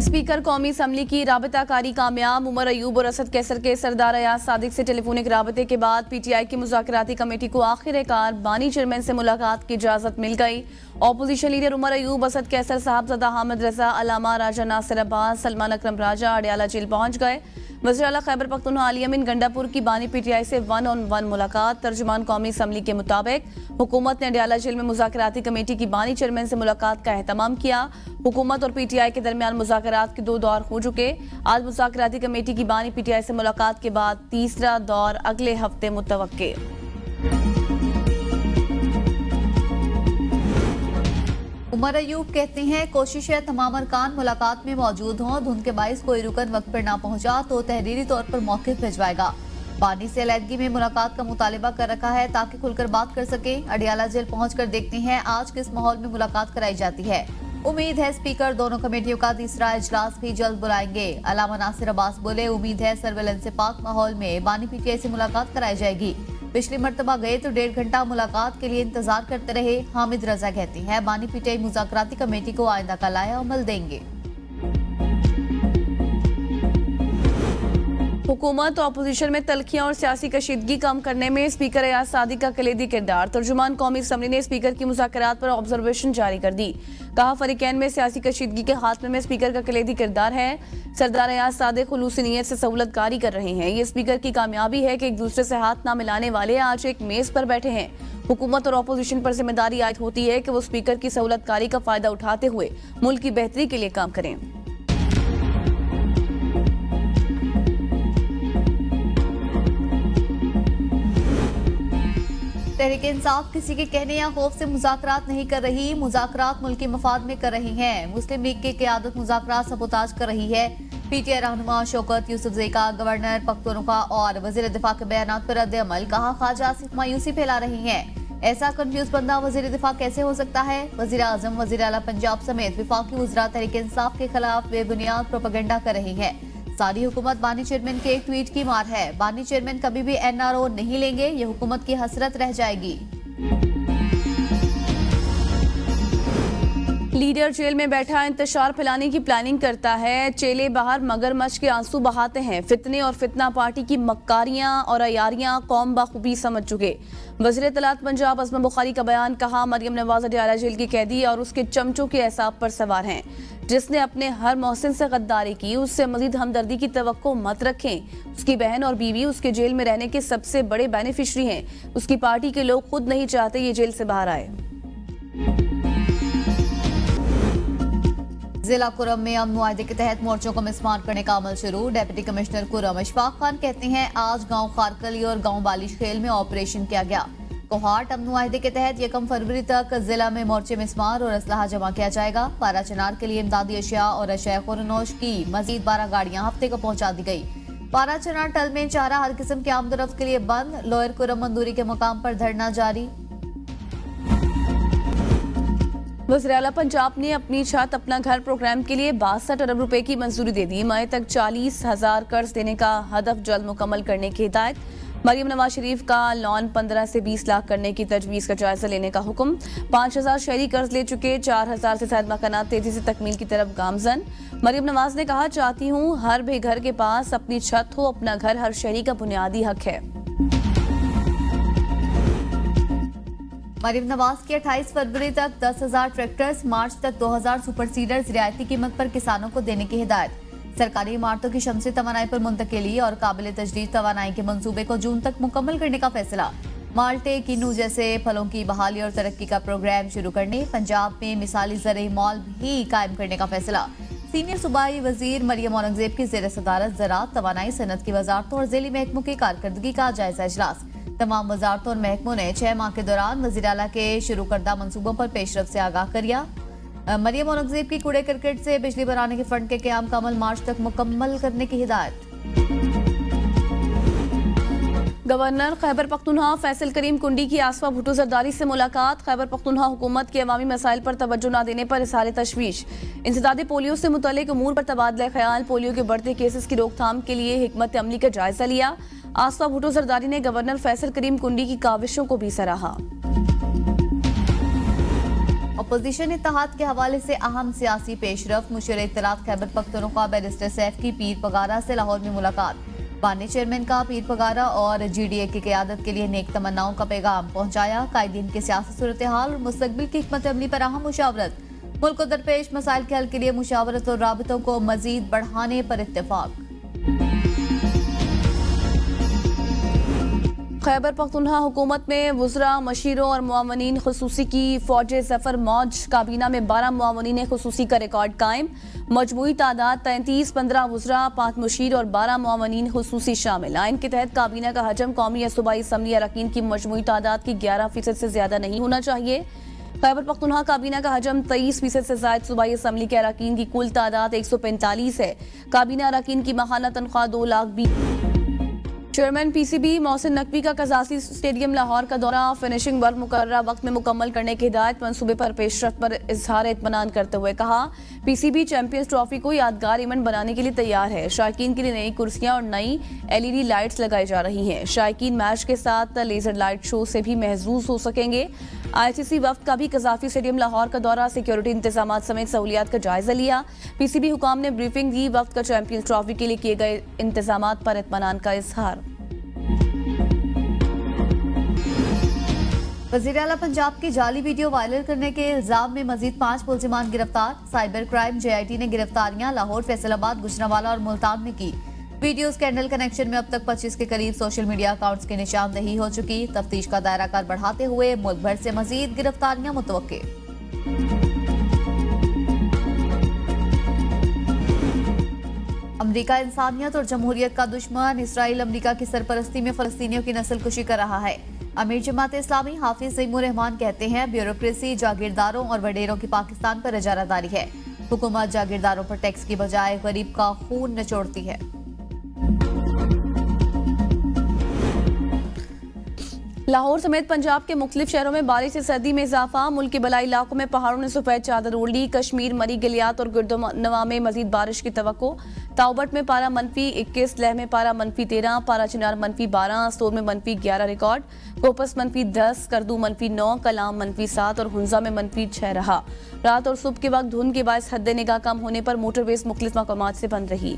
Speaker कौमी assembly की राबताकारी कामयाब। उमर अयूब और असद कैसर के सरदार अयाज सादिक से टेलीफोनिक राबते के बाद पीटीआई की मुज़ाकराती कमेटी को आखिरकार बानी चेयरमैन से मुलाकात की इजाजत मिल गई। ऑपोजिशन लीडर उमर अयूब, असद कैसर, साहबजादा हामिद रजा, अलामा राजा नासिर अब्बास, सलमान अकरम राजा अडयाला जेल पहुंच गए। वज़ीर आला खैबर पख्तूनख्वा अली अमीन गंडापुर की बानी पीटीआई से 1-on-1 मुलाकात। तर्जुमान कौमी असम्बली के मुताबिक हुकूमत ने अडयाला जेल में मुज़ाकराती कमेटी की बानी चेयरमैन से मुलाकात का एहतमाम किया। हुकूमत और पीटीआई के दरमियान मुज़ाकरात के 2 दौर हो चुके। आज मुज़ाकराती कमेटी की बानी पीटीआई से मुलाकात के बाद तीसरा दौर अगले हफ्ते मुतवक्के। उमर अयूब कहते हैं, कोशिश है तमाम अरकान मुलाकात में मौजूद हों। धुंध के बाइस कोई रुकन वक्त पर ना पहुंचा तो तहरीरी तौर पर मौके भिजवाएगा। बानी से अलहदगी में मुलाकात का मुतालिबा कर रखा है ताकि खुलकर बात कर सके। अडयाला जेल पहुंचकर देखते हैं आज किस माहौल में मुलाकात कराई जाती है। उम्मीद है स्पीकर दोनों कमेटियों का तीसरा इजलास भी जल्द बुलाएंगे। अलामा नासिर अब्बास बोले, उम्मीद है सर्वेलेंस से पाक माहौल में बानी पीटीआई से मुलाकात कराई जाएगी। पिछली मरतबा गए तो 1.5 घंटा मुलाकात के लिए इंतजार करते रहे। हामिद रजा कहती हैं, बानी पीटीआई मुज़ाकराती कमेटी को आइंदा का लाया अमल देंगे। हुकूमत और अपोजिशन में तल्खियां और सियासी कशीदगी कम करने में स्पीकर अयाज सादिक का कलीदी किरदार। तर्जुमान कौमी असम्बली ने स्पीकर की मुज़ाकरात पर ऑब्जर्वेशन जारी कर दी। कहा, फरीकैन में सियासी कशीदगी के खात्मे में स्पीकर का कलीदी किरदार है। सरदार अयाज सादिक खुलूसी नीयत से सहूलतकारी कर रहे हैं। ये स्पीकर की कामयाबी है कि एक दूसरे से हाथ ना मिलाने वाले आज एक मेज पर बैठे हैं। हुकूमत और अपोजिशन पर जिम्मेदारी आयद होती है कि वो स्पीकर की सहूलतकारी का फायदा उठाते हुए मुल्क की बेहतरी के लिए काम करें। तहरीक इंसाफ किसी के कहने या खौफ से मुज़ाकरात नहीं कर रही। मुज़ाकरात मुल्की मफाद में कर रही है। मुस्लिम लीग की क़यादत मुज़ाकरात सबोताज कर रही है। पीटीआई रहनुमा शौकत यूसुफजई का गवर्नर पख्तूनख्वा और वज़ीर दिफा के बयानात पर रद्द-ए-अमल। कहा, ख्वाजा आसिफ मायूसी फैला रही हैं। ऐसा कंफ्यूज बंदा वज़ीर दिफा कैसे हो सकता है। वज़ीर आज़म, वज़ीर आला पंजाब समेत विफाकी वज़रा तहरीक इंसाफ के खिलाफ बेबुनियाद प्रोपेगेंडा कर रही है। सारी हुकूमत बानी चेयरमैन के एक ट्वीट की मार है। बानी चेयरमैन कभी भी एनआरओ नहीं लेंगे, ये हुकूमत की हसरत रह जाएगी। लीडर जेल में बैठा इंतशार फैलाने की प्लानिंग करता है। चेले बाहर मगरमच्छ के आंसू बहाते हैं। फितने और फितना पार्टी की मक्कारियां और अयारियां कौम बाखूबी समझ चुके। वज़ीर इत्तलात पंजाब असमा बुखारी का बयान। कहा, मरियम नवाज अडयाला जेल की कैदी और उसके चमचों के एहसाब पर सवार हैं। जिसने अपने हर मोहसिन से गद्दारी की, उससे मजीद हमदर्दी की तवक्को मत रखें। उसकी बहन और बीवी उसके जेल में रहने के सबसे बड़े बेनिफिशरी हैं। उसकी पार्टी के लोग खुद नहीं चाहते ये जेल से बाहर आए। जिला कुरम में अमन मुआहदे के तहत मोर्चों को मिसमार करने का अमल शुरू। डिप्टी कमिश्नर कुरम अशफाक खान कहते हैं, आज गांव खारकली और गांव बालिश खेल में ऑपरेशन किया गया। कोहाट अमन मुआहदे के तहत 1 फरवरी तक जिला में मोर्चे मिसमार और असलाहा जमा किया जाएगा। पारा चनार के लिए इमदादी अशिया और अशया खुरनोश की मजीद 12 गाड़ियां हफ्ते को पहुंचा दी गई। पारा चनार टल में चारा हर किस्म के आमदरफ्त के लिए बंद। लोअर कुरम मंदूरी के मुकाम पर धरना जारी। वज़ीर आला पंजाब ने अपनी छत अपना घर प्रोग्राम के लिए 62 अरब रुपए की मंजूरी दे दी। मई तक 40,000 कर्ज देने का हदफ जल्द मुकम्मल करने की हिदायत। मरियम नवाज शरीफ का लोन 15 से 20 लाख करने की तजवीज़ का जायजा लेने का हुक्म। 5,000 शहरी कर्ज ले चुके, 4,000 से ज्यादा मकानात तेजी से तकमील की तरफ गामजन। मरियम नवाज ने कहा, चाहती हूँ हर बेघर के पास अपनी छत हो। अपना घर हर शहरी का बुनियादी हक है। मरियम नवाज की 28 फरवरी तक 10,000 ट्रैक्टर्स, मार्च तक 2,000 सुपर सीडर्स रियायती कीमत पर किसानों को देने की हिदायत। सरकारी इमारतों की शमसी तवानाई पर मुंतकिली और काबिल तजदीद तवानाई के मंसूबे को जून तक मुकम्मल करने का फैसला। माल्टे, किन्नू जैसे फलों की बहाली और तरक्की का प्रोग्राम शुरू करने। पंजाब में मिसाली ज़रई मॉल भी कायम करने का फैसला। सीनियर सूबाई वजीर मरियम औरंगजेब की ज़ेर सदारत ज़राअत, तवानाई, सनत की वजारतों और ज़िली महकमों की कारकर्दगी का जायजा इजलास। तमाम वजारतों और महकमों ने 6 माह के दौरान वज़ीर आला के शुरू करदा मंसूबों पर पेशरफ से आगाह करिया। मरियम औरंगजेब की कूड़े क्रिकेट से बिजली बनाने के फंड के क़याम का अमल मार्च तक मुकम्मल करने की हिदायत। गवर्नर खैबर पख्तूनख्वा फैसल करीम कुंडी की आसफा भुट्टो जरदारी से मुलाकात। खैबर पख्तूनख्वा हुकूमत के अवामी मसाइल पर तवज्जो न देने पर इज़हार तशवीश। इंसदादे पोलियो से मुतल्लिक उमूर पर तबादला ख्याल। पोलियो के बढ़ते केसेस की रोकथाम के लिए हिकमत अमली का जायजा लिया। आसफा भुट्टो जरदारी ने गवर्नर फैसल करीम कुंडी की काविशों को भी सराहा। अपोजिशन इत्तेहाद के हवाले से अहम सियासी पेशरफ मुशीर इत्तलात खैबर पख्तूनख्वा बैरिस्टर सैफ की पीर पगारा से लाहौर में मुलाकात। बानी चेयरमैन का पीर पगारा और GDA की क़यादत के लिए नेक तमन्नाओं का पैगाम पहुंचाया। कायदीन की सियासी सूरत हाल और मुस्तकबिल की हिकमत अमली पर अहम मुशावरत। मुल्क को दरपेश मसाइल के हल के लिए मुशावरत और राबतों को मजीद बढ़ाने पर इत्तेफाक। खैबर पख्तूनख्वा हुकूमत में वज़रा, मशीरों और मुआवनीन खुसूसी की फौज ज़फ़र मौज। काबीना में 12 मुआवनीन खुसूसी का रिकॉर्ड कायम। मजमूई तादाद 33, 15 वज़रा, 5 मशीर और 12 मुआवनीन खुसूसी शामिल। आइन के तहत काबीना का हजम कौमी या सूबाई असम्बली अरकान की मजमूई तादाद की 11% से ज्यादा नहीं होना चाहिए। खैबर पख्तूनख्वा काबीना का हजम 23% से ज्यादा सूबाई असम्बली के अरकान की कुल तादाद 145 है। काबीना अरकान की माहाना तनख्वाह 2 लाख 20। चेयरमैन PCB मोहसिन नकवी का कज़ाज़ी स्टेडियम लाहौर का दौरा। फिनिशिंग वर्क मुकर्ररा वक्त में मुकम्मल करने की हिदायत। मंसूबे पर पेशरफ्त पर इजहार इत्मीनान करते हुए कहा, PCB चैंपियंस ट्रॉफी को यादगार इवेंट बनाने के लिए तैयार है। शायकीन के लिए नई कुर्सियां और नई LED लाइट्स लगाई जा रही हैं। शायकीन मैच के साथ लेजर लाइट शो से भी महजूज हो सकेंगे। ICC वफ्द का भी कज़ाफ़ी स्टेडियम लाहौर का दौरा। सिक्योरिटी इंतजाम समेत सहूलियात का जायजा लिया। PCB हुकाम ने ब्रीफिंग दी। वफ्द का चैंपियंस ट्रॉफी के लिए किए गए इंतजाम पर इत्मीनान का इजहार। वज़ीर आला पंजाब की जाली वीडियो वायरल करने के इल्जाम में मजीद 5 मुलजिमान गिरफ्तार। साइबर क्राइम JIT ने गिरफ्तारियां लाहौर, फैसलाबाद, गुजरांवाला और मुल्तान में की। वीडियो स्कैंडल कनेक्शन में अब तक 25 के करीब सोशल मीडिया अकाउंट्स की निशानदही हो चुकी। तफ्तीश का दायरा कार बढ़ाते हुए मुल्क भर से मजीद गिरफ्तारियां मुतवक्के। अमरीका इंसानियत और जमहूरियत का दुश्मन। इसराइल अमरीका की सरपरस्ती में फलस्तीनियों की नस्लकुशी कर रहा है। अमीर जमात इस्लामी हाफिज ज़ईमुर रहमान कहते हैं, ब्यूरोक्रेसी जागीरदारों और वडेरों की पाकिस्तान पर इजारादारी है। हुकूमत जागीरदारों पर टैक्स की बजाय गरीब का खून निचोड़ती है। लाहौर समेत पंजाब के मुख्तलिफ शहरों में बारिश से सर्दी में इजाफा। मुल्क के बलाई इलाकों में पहाड़ों ने सफेद चादर ओढ़ ली। कश्मीर, मरी, गलियात और गुर्दनवा में मजीद बारिश की तवक्को। ताउबट में पारा -21, लेह में पारा -13, पारा चिनार -12, सोर में -11 रिकॉर्ड। कोपस -10, करदू -9, कलाम -7 और हुंजा में -6 रहा। रात और सुबह के वक्त धुंध के बायस हद निगाह कम होने पर मोटरवेज मुख्तलिफ मकामात से बंद रही।